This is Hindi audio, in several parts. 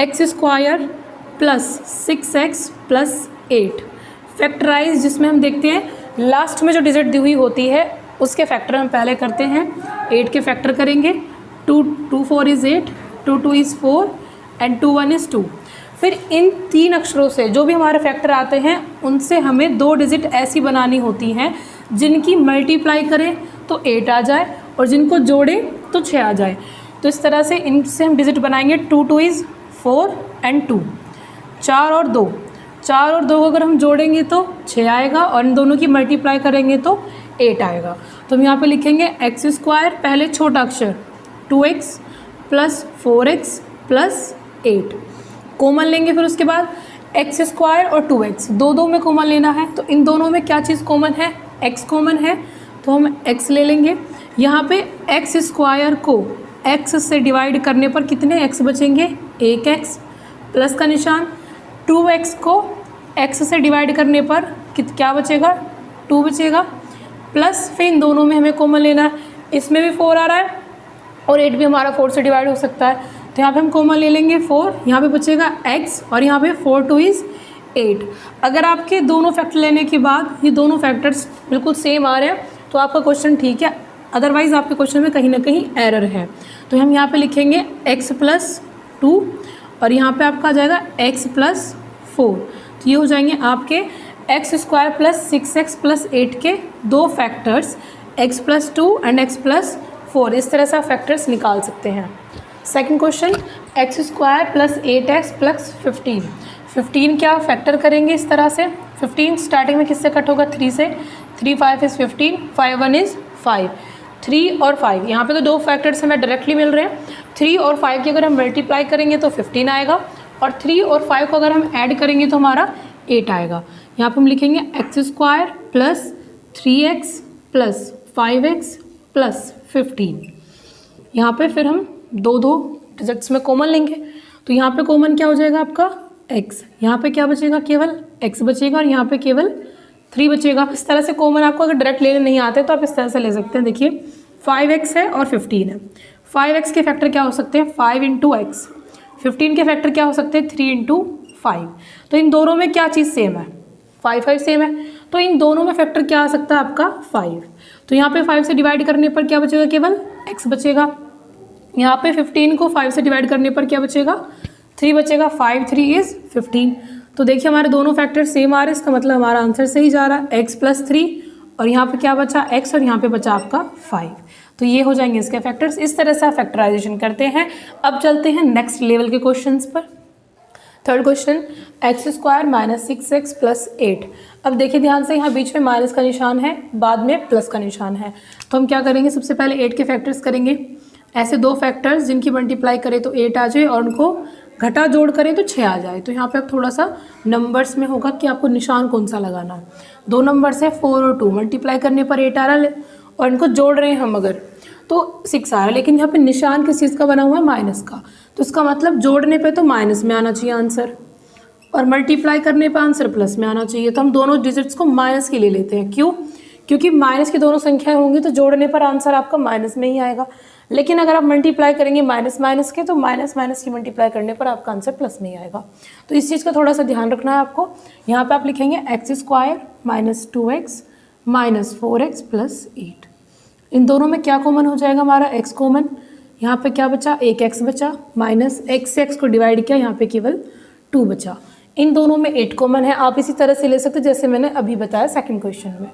X square plus 6x plus 8 factorise, जिसमें हम देखते हैं लास्ट में जो डिजिट दी हुई होती है उसके फैक्टर हम पहले करते हैं। 8 के फैक्टर करेंगे, 2 4 इज़ 8, 2 2 इज़ 4 एंड 2 1 इज़ 2। फिर इन 3 अक्षरों से जो भी हमारे फैक्टर आते हैं उनसे हमें 2 डिजिट ऐसी बनानी होती हैं जिनकी मल्टीप्लाई करें तो 8 आ जाए और जिनको जोड़ें तो 6 आ जाए। तो इस तरह से इनसे हम डिजिट बनाएंगे। 2 2 इज़ 4 एंड 2, 4 और 2, 4 और 2 को अगर हम जोड़ेंगे तो 6 आएगा और इन दोनों की मल्टीप्लाई करेंगे तो 8 आएगा। तो हम यहाँ पे लिखेंगे एक्स स्क्वायर, पहले छोटा अक्षर 2x plus 4x plus 8, common लेंगे। फिर उसके बाद एक्स स्क्वायर और 2x, दो में कॉमन लेना है। तो इन दोनों में क्या चीज़ कॉमन है? x कॉमन है, तो हम x ले लेंगे। यहाँ पे एक्स स्क्वायर को x से डिवाइड करने पर कितने x बचेंगे? 1x प्लस का निशान। 2x को x से डिवाइड करने पर क्या बचेगा? 2 बचेगा प्लस। फिर इन दोनों में हमें कॉमन लेना है, इसमें भी 4 आ रहा है और 8 भी हमारा 4 से डिवाइड हो सकता है, तो यहाँ पे हम कॉमन ले लेंगे 4। यहाँ पे बचेगा x और यहाँ पे 4 2 इज़ 8। अगर आपके दोनों फैक्टर लेने के बाद ये दोनों फैक्टर्स बिल्कुल सेम आ रहे हैं तो आपका क्वेश्चन ठीक है, अदरवाइज़ आपके क्वेश्चन में कहीं ना कहीं एरर है। तो हम यहाँ पे लिखेंगे x प्लस 2 और यहाँ पे आपका आ जाएगा x प्लस 4। तो ये हो जाएंगे आपके x square plus 6x plus 8 के 2 factors, x plus 2 and x plus 4। इस तरह से आप फैक्टर्स निकाल सकते हैं। Second question, x square plus 8x plus 15। 15 क्या फैक्टर करेंगे इस तरह से? 15 स्टार्टिंग में किससे कट होगा? 3 से। 3 5 इज़ 15, 5 1 इज़ 5। 3 और 5 यहाँ पे तो 2 फैक्टर्स हमें डायरेक्टली मिल रहे हैं। 3 और 5 की अगर हम मल्टीप्लाई करेंगे तो 15 आएगा और 3 और 5 को अगर हम ऐड करेंगे तो हमारा 8 आएगा। यहाँ पे हम लिखेंगे x square plus 3x plus 5x plus 15। यहाँ पे फिर हम दो डिजिट्स में कॉमन लेंगे, तो यहाँ पे कॉमन क्या हो जाएगा आपका? x। यहाँ पे क्या बचेगा? केवल x बचेगा और यहाँ पे केवल 3 बचेगा। इस तरह से कॉमन आपको अगर डायरेक्ट लेने नहीं आते तो आप इस तरह से ले सकते हैं। देखिए 5x है और 15 है। 5x के फैक्टर क्या हो सकते हैं? 5 इंटू एक्स। 15 के फैक्टर क्या हो सकते हैं? 3 इंटू 5। तो इन दोनों में क्या चीज़ सेम है? 5 5 सेम है, तो इन दोनों में फैक्टर क्या आ सकता है आपका? 5। तो यहाँ पे 5 से डिवाइड करने पर क्या बचेगा? केवल x बचेगा। यहाँ पे 15 को 5 से डिवाइड करने पर क्या बचेगा? 3 बचेगा। 5 3 इज़ 15। तो देखिए हमारे दोनों फैक्टर सेम आ रहे हैं, इसका मतलब हमारा आंसर सही जा रहा है। x प्लस 3 और यहाँ पे क्या बचा? x और यहाँ पे बचा आपका 5। तो ये हो जाएंगे इसके फैक्टर्स। इस तरह से आप फैक्टराइजेशन करते हैं। अब चलते हैं नेक्स्ट लेवल के क्वेश्चंस पर। Third question, x square minus 6x plus 8। अब देखिए ध्यान से, यहाँ बीच में माइनस का निशान है, बाद में प्लस का निशान है। तो हम क्या करेंगे? सबसे पहले 8 के फैक्टर्स करेंगे। ऐसे 2 फैक्टर्स जिनकी मल्टीप्लाई करें तो 8 आ जाए और उनको घटा जोड़ करें तो 6 आ जाए। तो यहाँ पे अब थोड़ा सा नंबर्स में होगा कि आपको निशान कौन सा लगाना है। 2 नंबर्स है 4 और 2, मल्टीप्लाई करने पर 8 आ रहा है और इनको जोड़ रहे हैं हम अगर तो 6 आ रहा है, लेकिन यहाँ पे निशान किस चीज़ का बना हुआ है? माइनस का। तो इसका मतलब जोड़ने पे तो माइनस में आना चाहिए आंसर और मल्टीप्लाई करने पे आंसर प्लस में आना चाहिए। तो हम दोनों डिजिट्स को माइनस के ले लेते हैं। क्यों? क्योंकि माइनस की दोनों संख्याएं होंगी तो जोड़ने पर आंसर आपका माइनस में ही आएगा, लेकिन अगर आप मल्टीप्लाई करेंगे माइनस माइनस के तो माइनस माइनस की मल्टीप्लाई करने पर आपका आंसर प्लस में ही आएगा। तो इस चीज़ का थोड़ा सा ध्यान रखना है आपको। यहाँ पे आप लिखेंगे x square minus 2x minus 4x plus 8। इन दोनों में क्या कॉमन हो जाएगा? हमारा x कॉमन। यहाँ पे क्या बचा? 1x बचा, माइनस x से x को डिवाइड किया, यहाँ पे केवल 2 बचा। इन दोनों में 8 कॉमन है। आप इसी तरह से ले सकते जैसे मैंने अभी बताया सेकंड क्वेश्चन में।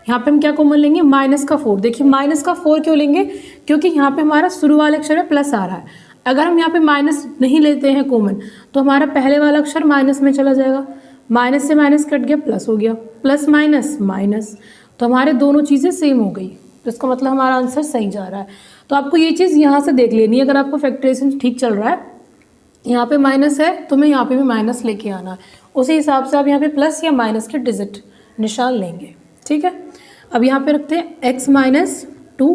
यहाँ पे हम क्या कॉमन लेंगे? माइनस का 4। देखिए माइनस का 4 क्यों लेंगे? क्योंकि यहाँ पे हमारा शुरू वाले अक्षर में प्लस आ रहा है। अगर हम यहाँ पे माइनस नहीं लेते हैं कॉमन तो हमारा पहले वाला अक्षर माइनस में चला जाएगा। माइनस से माइनस कट गया, प्लस हो गया, प्लस माइनस माइनस, तो हमारे दोनों चीज़ें सेम हो गई। तो इसका मतलब हमारा आंसर सही जा रहा है। तो आपको ये चीज़ यहाँ से देख लेनी है। अगर आपको फैक्टराइजेशन ठीक चल रहा है, यहाँ पे माइनस है तो मैं यहाँ पे भी माइनस लेके आना है, उसी हिसाब से आप यहाँ पे प्लस या माइनस के डिजिट निशान लेंगे। ठीक है, अब यहाँ पे रखते हैं x माइनस 2।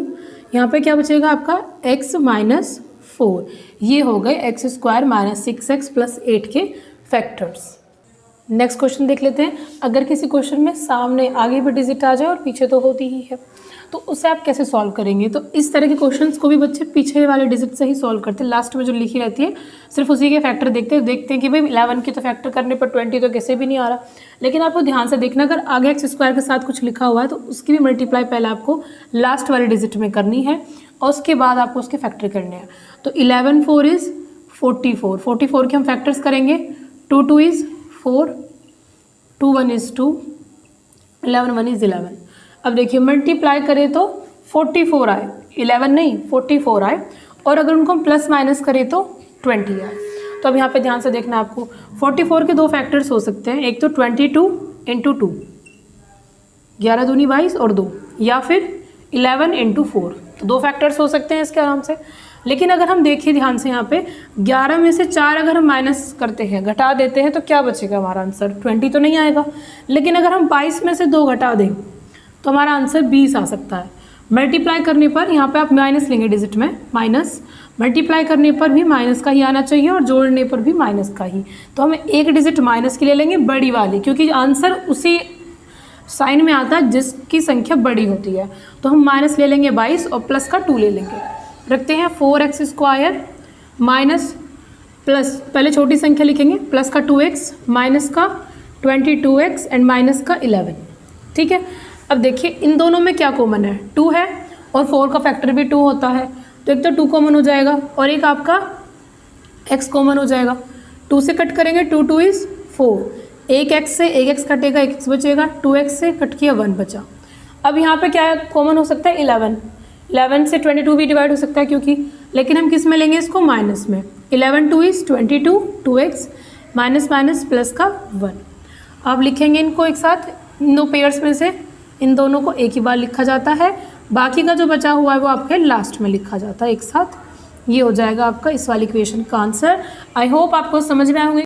यहाँ पे क्या बचेगा आपका? x minus 4। ये हो गए x square minus 6x plus 8 के फैक्टर्स। नेक्स्ट क्वेश्चन देख लेते हैं। अगर किसी क्वेश्चन में सामने आगे भी डिजिट आ जाए और पीछे तो होती ही है, तो उसे आप कैसे सॉल्व करेंगे। तो इस तरह के क्वेश्चंस को भी बच्चे पीछे वाले डिजिट से ही सॉल्व करते हैं। लास्ट में जो लिखी रहती है सिर्फ उसी के फैक्टर देखते हैं कि भाई 11 की तो फैक्टर करने पर 20 तो कैसे भी नहीं आ रहा। लेकिन आपको ध्यान से देखना, अगर आगे एक्स स्क्वायर के साथ कुछ लिखा हुआ है तो उसकी भी मल्टीप्लाई पहले आपको लास्ट वाले डिजिट में करनी है और उसके बाद आपको उसके फैक्टर करने हैं। तो 11 4 इज़ 44, 44 के हम फैक्टर्स करेंगे। 2 2 इज़ 4, 2 1 इज़ 2, 11 1 इज़ 11। अब देखिए मल्टीप्लाई करें तो 44 आए, 11 नहीं 44 आए, और अगर उनको हम प्लस माइनस करें तो 20 आए। तो अब यहाँ पे ध्यान से देखना आपको, 44 के दो फैक्टर्स हो सकते हैं, एक तो 22 इंटू 2, 11 दूनी 22 और 2, या फिर 11 इंटू 4, तो दो फैक्टर्स हो सकते हैं इसके आराम से। लेकिन अगर हम देखिए ध्यान से यहाँ पे 11 में से 4 अगर हम माइनस करते हैं, घटा देते हैं, तो क्या बचेगा हमारा आंसर, 20 तो नहीं आएगा। लेकिन अगर हम 22 में से 2 घटा दें तो हमारा आंसर 20 आ सकता है। मल्टीप्लाई करने पर यहाँ पे आप माइनस लेंगे डिजिट में, माइनस, मल्टीप्लाई करने पर भी माइनस का ही आना चाहिए और जोड़ने पर भी माइनस का ही। तो हम एक डिजिट माइनस की ले लेंगे, बड़ी वाली, क्योंकि आंसर उसी साइन में आता है जिसकी संख्या बड़ी होती है। तो हम माइनस ले लेंगे 22 और प्लस का 2 ले लेंगे। रखते हैं 4x स्क्वायर माइनस प्लस, पहले छोटी संख्या लिखेंगे, प्लस का 2x माइनस का 22x एंड माइनस का 11। ठीक है, अब देखिए इन दोनों में क्या कॉमन है, 2 है और 4 का फैक्टर भी 2 होता है, तो एक तो 2 कॉमन हो जाएगा और एक आपका x कॉमन हो जाएगा। 2 से कट करेंगे, 2 2 इज़ 4, एक x से एक x कटेगा, एक x बचेगा, 2x से कट किया 1 बचा। अब यहाँ पे क्या कॉमन हो सकता है, 11, 11 से 22 भी डिवाइड हो सकता है क्योंकि, लेकिन हम किस में लेंगे इसको, माइनस में। 11 2 is 22, 2x minus minus plus का 1। अब लिखेंगे इनको एक साथ, इन दो पेयर्स में से इन दोनों को एक ही बार लिखा जाता है, बाकी का जो बचा हुआ है वो आपके लास्ट में लिखा जाता है एक साथ। ये हो जाएगा आपका इस वाली इक्वेशन का आंसर। आई होप आपको समझ में आए होंगे।